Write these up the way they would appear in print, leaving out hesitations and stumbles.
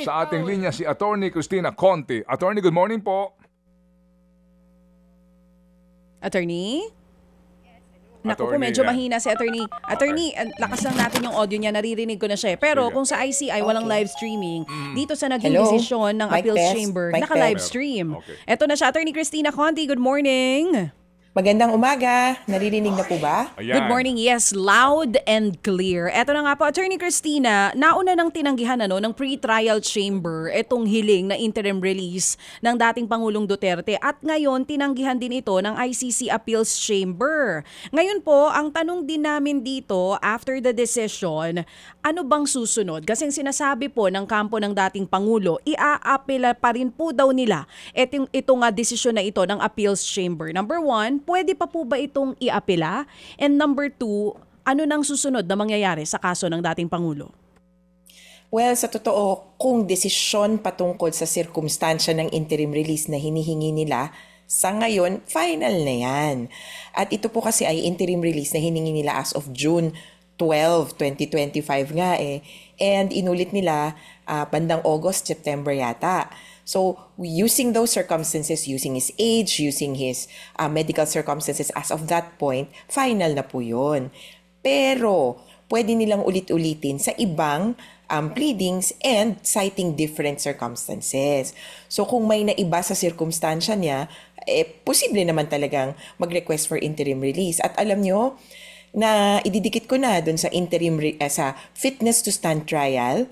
Sa ating linya si Attorney Cristina Conti. Attorney, good morning po. Attorney? Naku po, medyo mahina si Attorney. Attorney, lakas lang natin yung audio niya, naririnig ko na siya. Pero kung sa ICI walang live streaming, dito sa naging desisyon ng Appeals Chamber, naka-live stream. Eto na siya, Attorney Cristina Conti, good morning. Magandang umaga. Naririnig na po ba? Ayan. Good morning. Yes, loud and clear. Eto na nga po, Attorney Cristina, nauna nang tinanggihan ng pre-trial chamber itong hiling na interim release ng dating Pangulong Duterte at ngayon tinanggihan din ito ng ICC Appeals Chamber. Ngayon po, ang tanong din namin dito after the decision, ano bang susunod? Kasi sinasabi po ng kampo ng dating Pangulo, iaapela pa rin po daw nila itong desisyon na ito ng Appeals Chamber. Number one, pwede pa po ba itong iapela? And number two, ano nang susunod na mangyayari sa kaso ng dating Pangulo? Well, sa totoo, kung desisyon patungkol sa sirkumstansya ng interim release na hinihingi nila, sa ngayon, final na yan. At ito po kasi ay interim release na hiningi nila as of June 12, 2025 nga eh. And inulit nila bandang August, September yata. So, using those circumstances, using his age, using his medical circumstances as of that point, final na po yun. Pero, pwede nilang ulit-ulitin sa ibang pleadings and citing different circumstances. So, kung may naiba sa circumstansya niya, posible naman talagang mag-request for interim release. At alam nyo, na ididikit ko na dun sa sa fitness to stand trial,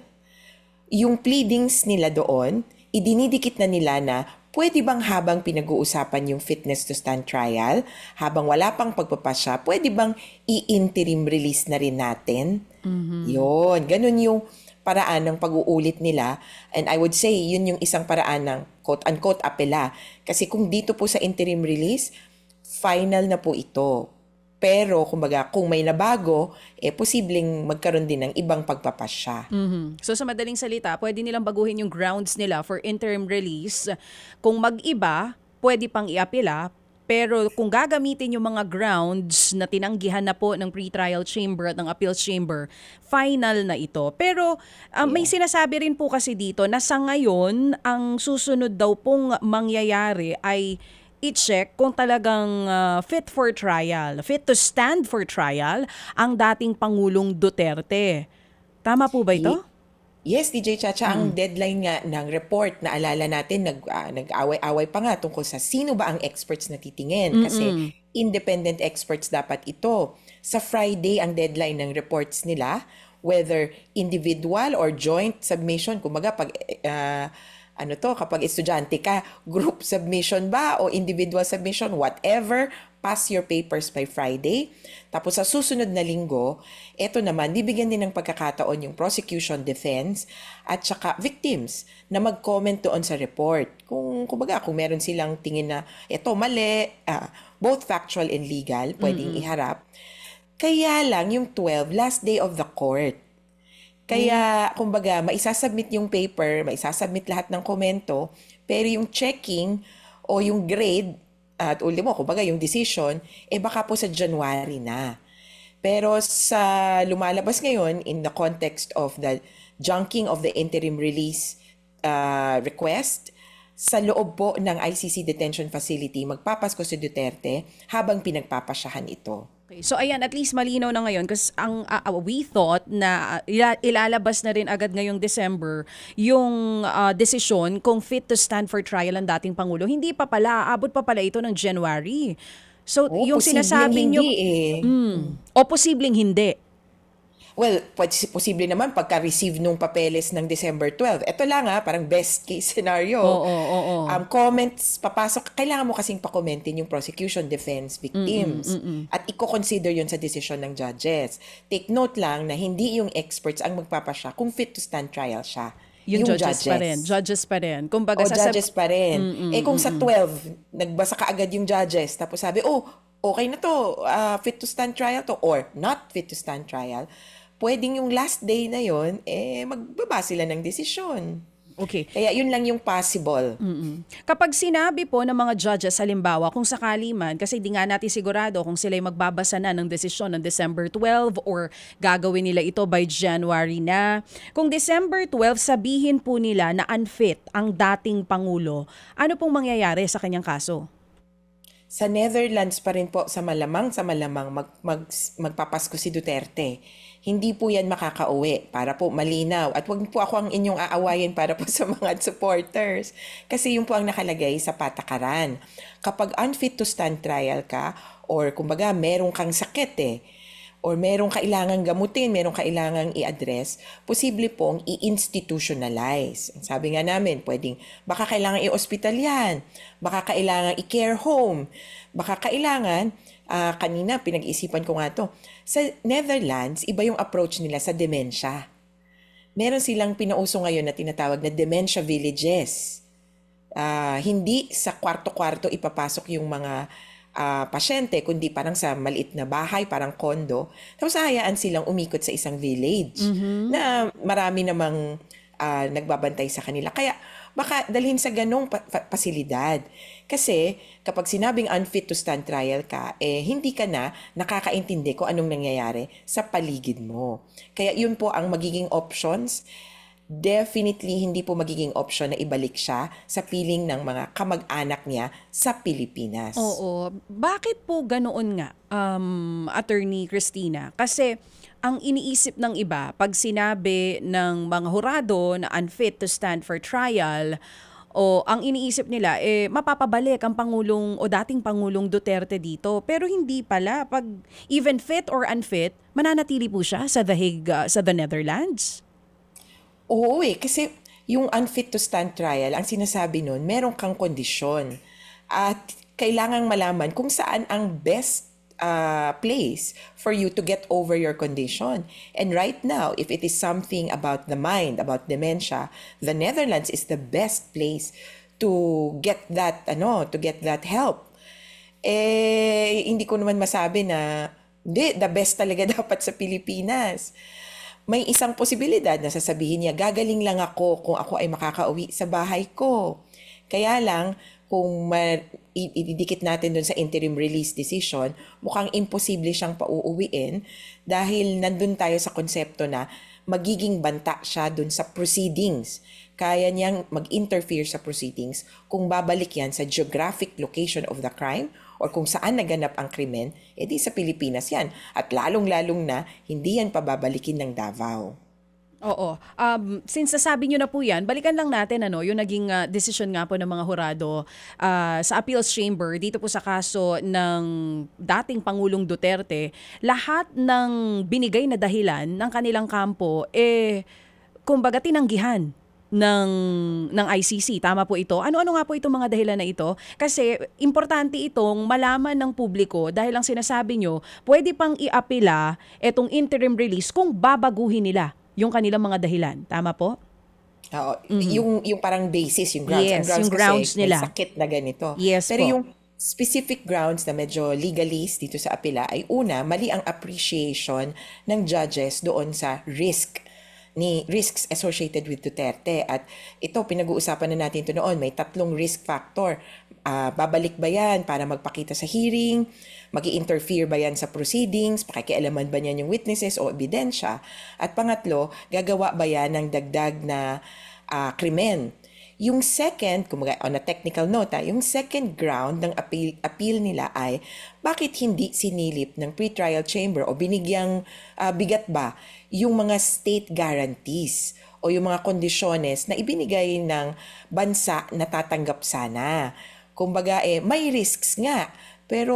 yung pleadings nila doon, idinidikit na nila na pwede bang habang pinag-uusapan yung fitness to stand trial, habang wala pang pagpapasya, pwede bang i-interim release na rin natin? Yun, ganun yung paraan ng pag-uulit nila. And I would say, yun yung isang paraan ng quote-unquote apela. Kasi kung dito po sa interim release, final na po ito. Pero, kumbaga, kung may nabago, posibleng magkaroon din ng ibang pagpapasya. So, sa madaling salita, pwede nilang baguhin yung grounds nila for interim release. Kung mag-iba, pwede pang iapila. Pero kung gagamitin yung mga grounds na tinanggihan na po ng pre-trial chamber at ng appeals chamber, final na ito. Pero may sinasabi rin po kasi dito na sa ngayon, ang susunod daw pong mangyayari ay i-check kung talagang fit for trial, fit to stand for trial ang dating Pangulong Duterte. Tama po ba ito? Yes, DJ Chacha, ang deadline nga ng report, naalala natin, nag-away-away pa nga tungkol sa sino ba ang experts na titingin. Kasi independent experts dapat ito. Sa Friday, ang deadline ng reports nila, whether individual or joint submission, kumbaga pag kapag estudyante ka, group submission ba o individual submission, whatever, pass your papers by Friday. Tapos sa susunod na linggo, eto naman, bibigyan din ng pagkakataon yung prosecution, defense, at saka victims na mag-comment doon sa report. Kung meron silang tingin na eto mali, both factual and legal, pwedeng iharap. Kaya lang yung 12, last day of the court. Kaya, maisasubmit yung paper, maisasubmit lahat ng komento, pero yung checking o yung grade, at ultimo, yung decision, baka po sa January na. Pero sa lumalabas ngayon, in the context of the junking of the interim release request, sa loob po ng ICC Detention Facility, magpapasko si Duterte habang pinagpapasyahan ito. Okay. So ayan, at least malinaw na ngayon kasi ang we thought na ilalabas na rin agad ngayong December yung desisyon kung fit to stand for trial ang dating Pangulo. Hindi pa pala, abot pa pala ito ng January. So yung sinasabi nyo, o posibleng hindi. Well, posible naman pagka-receive nung papeles ng December 12. Ito lang parang best case scenario. Comments, papasok, kailangan mo kasing pakomentin yung prosecution, defense, victims. At i-consider yun sa desisyon ng judges. Take note lang na hindi yung experts ang magpapasya kung fit to stand trial siya. Yung judges pa rin. Judges pa rin. Kumbaga, judges pa rin. Kung sa 12, nagbasa ka agad yung judges, tapos sabi, okay na to, fit to stand trial to, or not fit to stand trial, pwedeng yung last day na yon magbaba sila ng desisyon. Okay. Kaya yun lang yung possible. Kapag sinabi po ng mga judges, halimbawa, kung sakali man, kasi di nga natin sigurado kung sila'y magbabasa na ng desisyon ng December 12 or gagawin nila ito by January na. Kung December 12, sabihin po nila na unfit ang dating Pangulo, ano pong mangyayari sa kanyang kaso? Sa Netherlands pa rin po, sa malamang magpapasko si Duterte. Hindi po yan makakauwi para po malinaw. At wag po ako ang inyong aawayin para po sa mga supporters. Kasi yun po ang nakalagay sa patakaran. Kapag unfit to stand trial ka, or kumbaga meron kang sakit or merong kailangang gamutin, merong kailangang i-address, posible pong i-institutionalize. Sabi nga namin, baka kailangan i-hospital yan, baka kailangan i-care home, baka kailangan, kanina pinag-iisipan ko nga to, sa Netherlands, iba yung approach nila sa dementia. Meron silang pinauso ngayon na tinatawag na dementia villages. Hindi sa kwarto-kwarto ipapasok yung mga pasyente, kundi parang sa maliit na bahay, parang kondo. Tapos hayaan silang umikot sa isang village na marami namang nagbabantay sa kanila. Kaya baka dalhin sa ganong pasilidad. Kasi kapag sinabing unfit to stand trial ka, hindi ka na nakakaintindi kung anong nangyayari sa paligid mo. Kaya yun po ang magiging options. Definitely hindi po magiging option na ibalik siya sa piling ng mga kamag-anak niya sa Pilipinas. Oo. Bakit po ganoon nga, Attorney Cristina? Kasi ang iniisip ng iba, pag sinabi ng mga hurado na unfit to stand for trial, o ang iniisip nila, mapapabalik ang Pangulong o dating Pangulong Duterte dito. Pero hindi pala. Pag even fit or unfit, mananatili po siya sa The Hague, sa the Netherlands. Oo kasi yung unfit to stand trial, ang sinasabi nun, meron kang kondisyon. At kailangang malaman kung saan ang best place for you to get over your condition. And right now, if it is something about the mind, about dementia, the Netherlands is the best place to get that help. Hindi ko naman masabi na the best talaga dapat sa Pilipinas. May isang posibilidad na sasabihin niya, gagaling lang ako kung ako ay makakauwi sa bahay ko. Kaya lang, kung ididikit natin dun sa interim release decision, mukhang imposible siyang pauuwiin dahil nandun tayo sa konsepto na magiging banta siya dun sa proceedings. Kaya niyang mag-interfere sa proceedings kung babalik yan sa geographic location of the crime or kung saan naganap ang krimen, edi sa Pilipinas yan. At lalong-lalong na, hindi yan pababalikin ng Davao. Oo. Since nasabi nyo na po yan, balikan lang natin yung naging decision nga po ng mga hurado sa Appeals Chamber dito po sa kaso ng dating Pangulong Duterte. Lahat ng binigay na dahilan ng kanilang kampo, kumbaga tinanggihan ng ICC. Tama po ito. Ano-ano nga po itong mga dahilan na ito? Kasi importante itong malaman ng publiko dahil ang sinasabi nyo, pwede pang iapila itong interim release kung babaguhin nila yung kanilang mga dahilan. Tama po? Oo. Yung parang basis, yung grounds. Yes, ang grounds yung grounds kasi nila. May sakit na ganito. Yes Pero po. yung specific grounds na medyo legalist dito sa apela ay una, mali ang appreciation ng judges doon sa risks associated with Duterte. At ito, pinag-uusapan na natin ito noon. May 3 risk factor. Babalik ba yan para magpakita sa hearing? Mag-i-interfere ba yan sa proceedings? Pakikialaman ba niyan yung witnesses o ebidensya? At pangatlo, gagawa ba yan ng dagdag na krimen? Yung second, kumaga on a technical note, yung second ground ng appeal nila ay bakit hindi sinilip ng pretrial chamber o binigyang bigat ba yung mga state guarantees o yung mga kondisyones na ibinigay ng bansa na tatanggap sana. Kumbaga may risks nga. Pero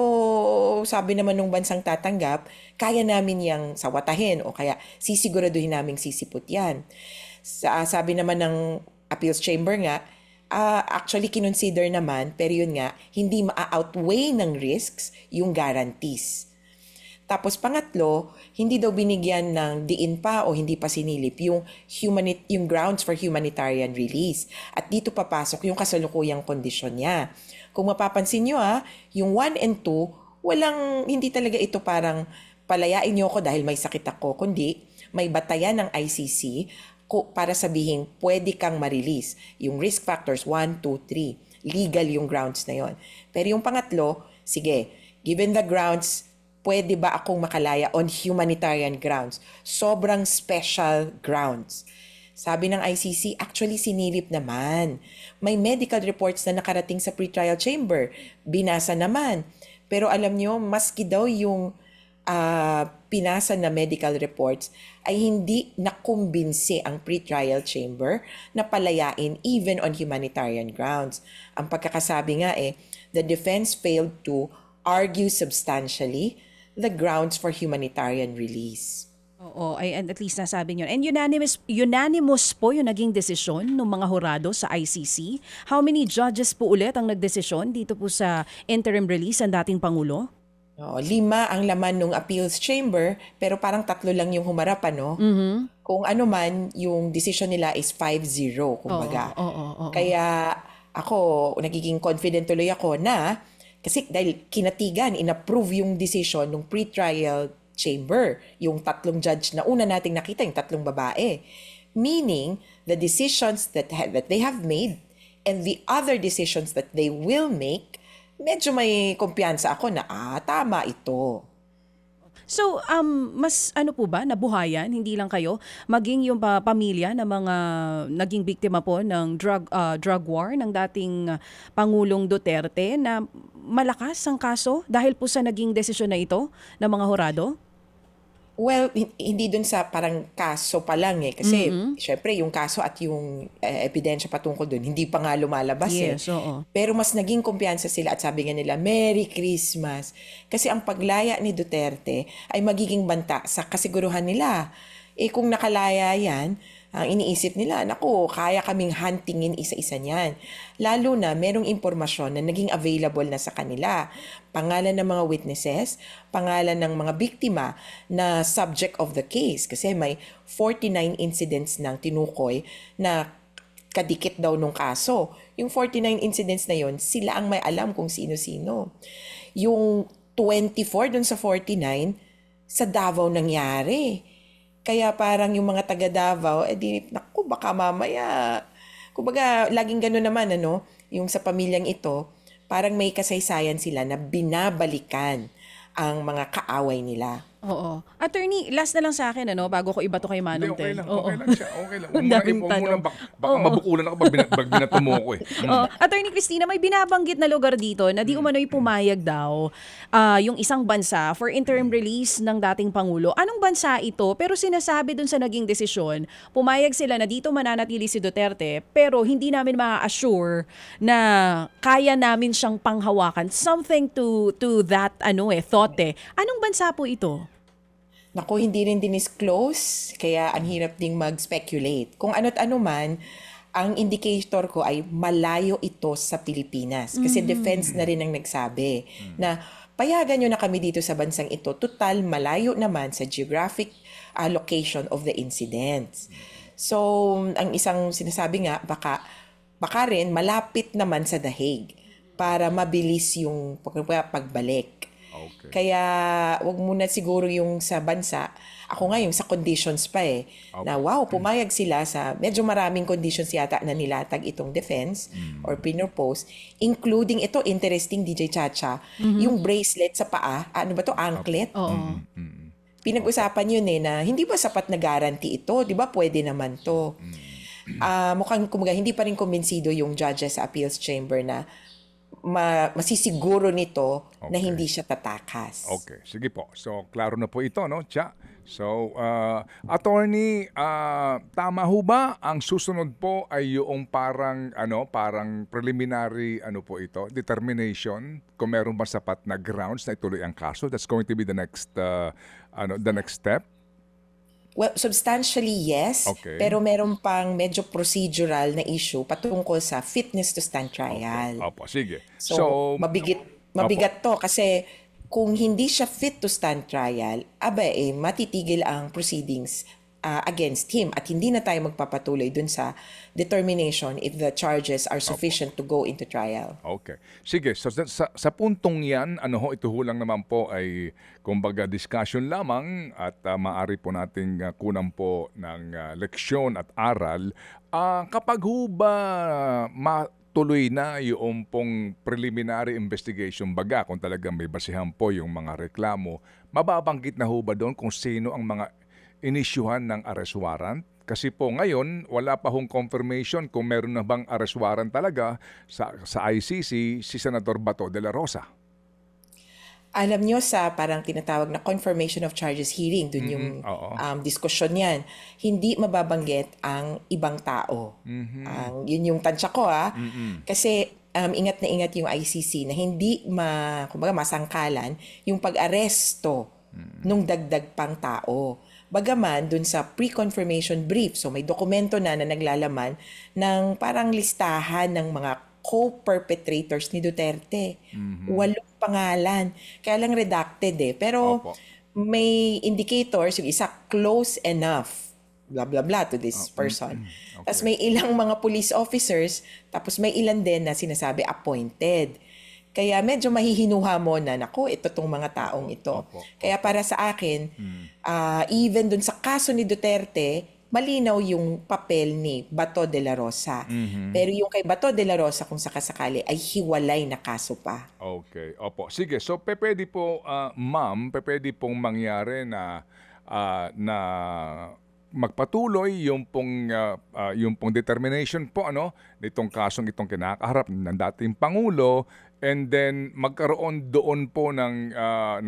sabi naman ng bansang tatanggap, kaya namin yang sawatahin o kaya sisiguraduhin naming sisipot yan. Sabi naman ng Appeals Chamber nga, actually kinonsider naman, pero yun nga, hindi ma-outweigh ng risks yung guarantees. Tapos pangatlo, hindi daw binigyan ng diin pa o hindi pa sinilip yung grounds for humanitarian release. At dito papasok yung kasalukuyang kondisyon niya. Kung mapapansin nyo yung 1 and 2, hindi talaga ito parang palayain nyo ako dahil may sakit ako, kundi may batayan ng ICC para sabihin pwede kang ma-release. Yung risk factors, 1, 2, 3. Legal yung grounds na yon. Pero yung pangatlo, sige, given the grounds, pwede ba akong makalaya on humanitarian grounds? Sobrang special grounds. Sabi ng ICC, actually sinilip naman. May medical reports na nakarating sa pretrial chamber. Binasa naman. Pero alam nyo, maski daw yung pinasa na medical reports ay hindi nakumbinsi ang pretrial chamber na palayain even on humanitarian grounds. Ang pagkakasabi nga the defense failed to argue substantially the grounds for humanitarian release. Oo, and at least nasabi nyo. And unanimous po yung naging desisyon ng mga hurado sa ICC. How many judges po ulit ang nagdesisyon dito po sa interim release ang dating Pangulo? 5 ang laman ng appeals chamber, pero parang 3 lang yung humarap, ano? Kung ano man, yung decision nila is 5-0, kumbaga. Kaya ako, nagiging confident tuloy ako na, kasi dahil kinatigan, inapprove yung decision ng pretrial chamber, yung 3 judge na una nating nakita, yung 3 babae. Meaning, the decisions that they have made and the other decisions that they will make, medyo may kumpiyansa ako na, tama ito. So, mas ano po ba, nabuhayan, hindi lang kayo, maging yung pamilya ng mga naging biktima po ng drug war ng dating Pangulong Duterte na malakas ang kaso dahil po sa naging desisyon na ito ng mga hurado? Well, hindi dun sa parang kaso pa lang kasi syempre yung kaso at yung ebidensya patungkol dun, hindi pa nga lumalabas Yes, oo. Pero mas naging kumpiyansa sila at sabi nga nila, Merry Christmas. Kasi ang paglaya ni Duterte ay magiging banta sa kasiguruhan nila. Kung nakalaya yan, ang iniisip nila, naku, kaya kaming huntingin isa-isa niyan. Lalo na merong impormasyon na naging available na sa kanila. Pangalan ng mga witnesses, pangalan ng mga biktima na subject of the case. Kasi may 49 incidents ng tinukoy na kadikit daw nung kaso. Yung 49 incidents na yon, sila ang may alam kung sino-sino. Yung 24 dun sa 49, sa Davao nangyari. Kaya parang yung mga taga Davao, naku, baka mamaya. Kumbaga, laging gano'n naman, yung sa pamilyang ito, parang may kasaysayan sila na binabalikan ang mga kaaway nila. Oo. Attorney, last na lang sa akin, bago ko iba to kay Manong Okay Ted. lang, okay lang siya. Okay lang. Ang daming tanong. Baka mabukulan ako pag binato mo ako Attorney Cristina, may binabanggit na lugar dito na di umano'y pumayag daw yung isang bansa for interim release ng dating Pangulo. Anong bansa ito? Pero sinasabi dun sa naging desisyon, pumayag sila na dito mananatili si Duterte pero hindi namin ma-assure na kaya namin siyang panghawakan. Something to that thought. Anong bansa po ito? Naku, hindi rin dinisclose, kaya ang hirap ding mag-speculate. Kung ano't ano man, ang indicator ko ay malayo ito sa Pilipinas. Kasi defense na rin ang nagsabi na payagan nyo na kami dito sa bansang ito. Total, malayo naman sa geographic location of the incidents. So, ang isang sinasabi nga, baka rin malapit naman sa The Hague para mabilis yung pagbalik. Okay. Kaya wag muna siguro yung sa bansa. Ako nga yung sa conditions pa na wow, pumayag sila sa medyo maraming conditions yata na nilatag itong defense or pinropose, including ito, interesting DJ Chacha, yung bracelet sa paa, ano ba to, anklet? Oo. Pinag-usapan yun na hindi ba sapat na guarantee ito? Di ba pwede naman to? Mukhang kumbaga hindi pa rin kumbinsido yung judges sa appeals chamber na masisiguro nito na hindi siya tatakas. Okay, sige po. So, klaro na po ito, Cha? So, attorney, tama ho ba ang susunod po ay yung parang preliminary po ito, determination kung meron ba sapat na grounds na ituloy ang kaso? That's going to be the next step. Well, substantially yes, pero meron pang medyo procedural na issue patungkol sa fitness to stand trial. Opo, sige. So mabigat to kasi kung hindi siya fit to stand trial, matitigil ang proceedings against him at hindi na tayo magpapatuloy dun sa determination if the charges are sufficient to go into trial. Okay. Sige, so sa puntong yan, ito ho lang naman po ay kumbaga discussion lamang at maaari po nating kunan po ng leksyon at aral. Kapag ho ba matuloy na yung pong preliminary investigation baga, kung talagang may basihan po yung mga reklamo, mababanggit na ho ba doon kung sino ang mga inisyuhan ng arrest warrant? Kasi po ngayon, wala pa hong confirmation kung meron na bang arrest warrant talaga sa ICC si Senator Bato de la Rosa. Alam nyo sa parang tinatawag na confirmation of charges hearing, dun yung diskusyon yan, hindi mababanggit ang ibang tao. Yun yung tansya ko Kasi ingat na ingat yung ICC na hindi kumbaga masangkalan yung pag-aresto nung dagdag pang tao. Bagaman dun sa pre-confirmation brief, so may dokumento na naglalaman ng parang listahan ng mga co-perpetrators ni Duterte. 8 pangalan. Kaya lang redacted Pero may indicators, yung isa close enough, blah blah blah to this person. Okay. Tapos may ilang mga police officers, tapos may ilan din na sinasabi appointed. Kaya medyo mahihinuha mo na, naku, ito tong mga taong ito. Kaya para sa akin, even dun sa kaso ni Duterte, malinaw yung papel ni Bato de la Rosa. Pero yung kay Bato de la Rosa, kung sakasakali, ay hiwalay na kaso pa. Okay. Opo. Sige. So, pwede po, ma'am, pwede pong mangyari na magpatuloy yung pong determination po nitong kasong itong kinakaharap ng dating Pangulo, and then magkaroon doon po ng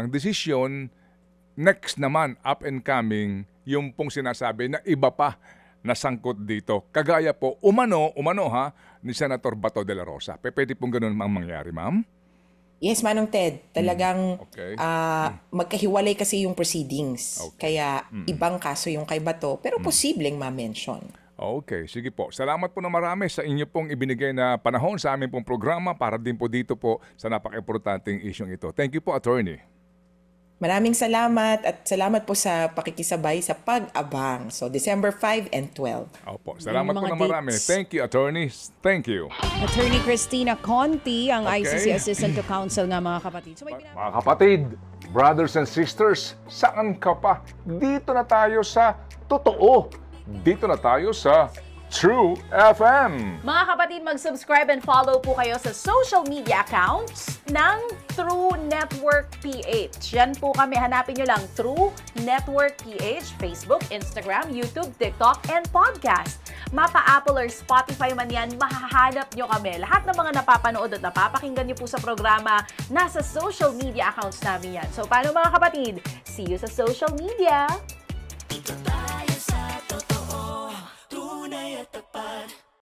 desisyon. Next naman, up and coming, yung pong sinasabi na iba pa na sangkot dito. Kagaya po, umano ni Senator Bato de la Rosa. Pwede pong ganun mangyari, ma'am? Yes, Manong Ted. Talagang magkahiwalay kasi yung proceedings. Kaya ibang kaso yung kay Bato, pero posibleng ma-mention. Okay, sige po. Salamat po na marami sa inyo pong ibinigay na panahon sa aming pong programa para din po dito po sa napaka-importanting isyong ito. Thank you po, Attorney. Maraming salamat at salamat po sa pakikisabay sa pag-abang. So, December 5 and 12. Opo, salamat po na marami. Thank you, Attorney. Thank you. Attorney Cristina Conti, ang ICC Assistant to Counsel nga mga kapatid. So, mga kapatid, brothers and sisters, saan ka pa? Dito na tayo sa totoo. Dito na tayo sa True FM. Mga kapatid, mag-subscribe and follow po kayo sa social media accounts ng True Network PH. Yan po kami. Hanapin nyo lang True Network PH, Facebook, Instagram, YouTube, TikTok, and podcast. Mapa Apple or Spotify man yan, mahahanap nyo kami. Lahat ng mga napapanood at napapakinggan nyo po sa programa, nasa social media accounts namin yan. So, paano mga kapatid? See you sa social media!